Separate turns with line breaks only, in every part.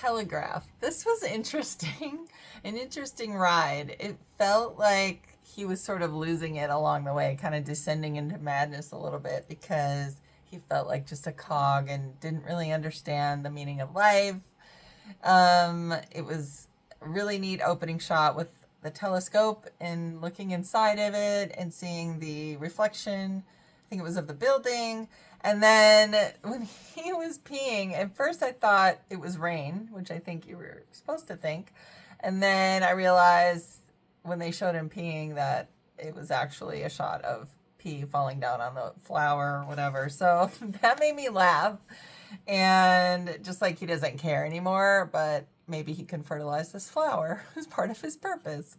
Telegraph. This was interesting, an interesting ride. It felt like he was sort of losing it along the way, kind of descending into madness a little bit because he felt like just a cog and didn't really understand the meaning of life. It was a really neat opening shot with the telescope and looking inside of it and seeing the reflection. I think it was of the building. And then when he was peeing, at first I thought it was rain, which I think you were supposed to think. And then I realized when they showed him peeing that it was actually a shot of pee falling down on the flower or whatever. So that made me laugh. And just like he doesn't care anymore, but maybe he can fertilize this flower as part of his purpose.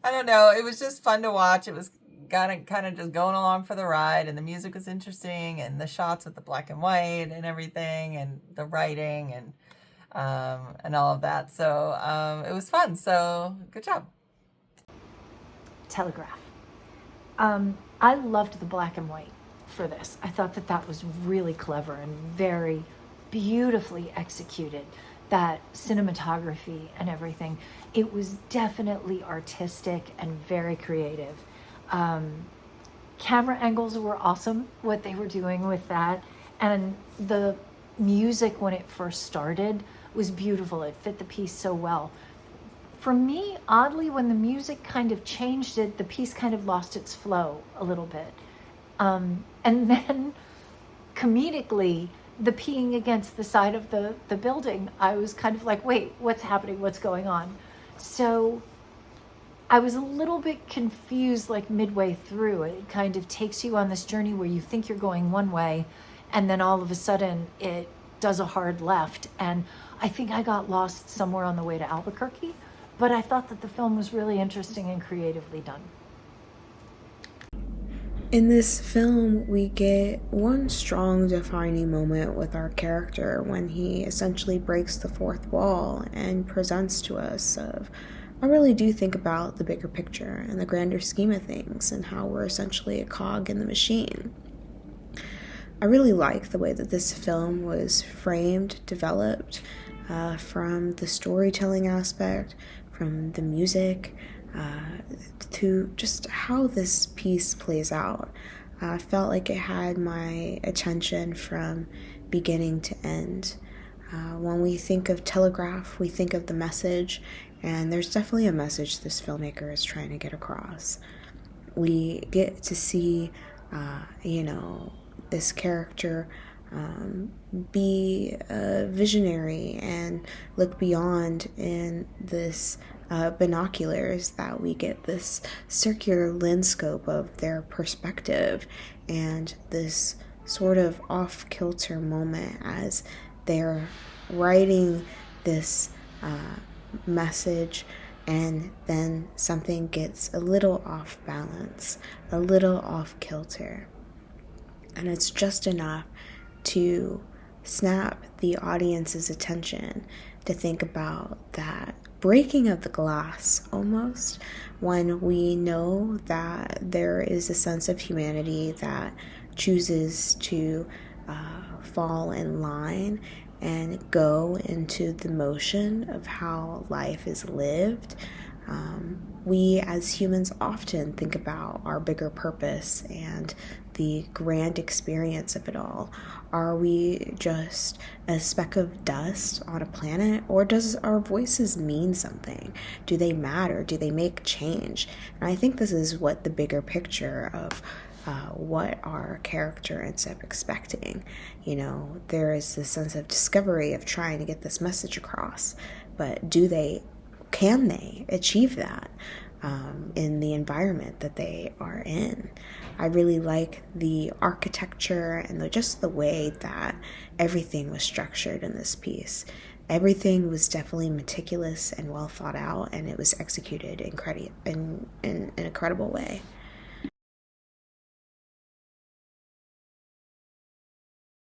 I don't know. It was just fun to watch. It was kind of just going along for the ride, and the music was interesting, and the shots with the black and white and everything, and the writing and all of that. So it was fun. So good job.
Telegraph. I loved the black and white for this. I thought that that was really clever and very beautifully executed. That cinematography and everything. It was definitely artistic and very creative. Camera angles were awesome, what they were doing with that. And the music when it first started was beautiful. It fit the piece so well. For me, oddly, when the music kind of changed it, the piece kind of lost its flow a little bit. And then comedically, the peeing against the side of the building, I was kind of like, wait, what's happening? What's going on? So I was a little bit confused like midway through. It kind of takes you on this journey where you think you're going one way, and then all of a sudden it does a hard left. And I think I got lost somewhere on the way to Albuquerque, but I thought that the film was really interesting and creatively done.
In this film, we get one strong defining moment with our character when he essentially breaks the fourth wall and presents to us of, I really do think about the bigger picture and the grander scheme of things and how we're essentially a cog in the machine. I really like the way that this film was framed, developed, from the storytelling aspect, from the music, to just how this piece plays out. I felt like it had my attention from beginning to end. When we think of Telegraph, we think of the message, and there's definitely a message this filmmaker is trying to get across. We get to see, this character be a visionary and look beyond in this binoculars, that we get this circular lens scope of their perspective and this sort of off-kilter moment as they're writing this message, and then something gets a little off balance, a little off kilter, and it's just enough to snap the audience's attention to think about that breaking of the glass almost, when we know that there is a sense of humanity that chooses to fall in line and go into the motion of how life is lived. We as humans often think about our bigger purpose and the grand experience of it all. Are we just a speck of dust on a planet, or does our voices mean something? Do they matter? Do they make change? And I think this is what the bigger picture of what our character ends up expecting. There is this sense of discovery of trying to get this message across, but can they achieve that? in the environment that they are in. I really like the architecture and just the way that everything was structured in this piece. Everything was definitely meticulous and well thought out, and it was executed in an incredible way.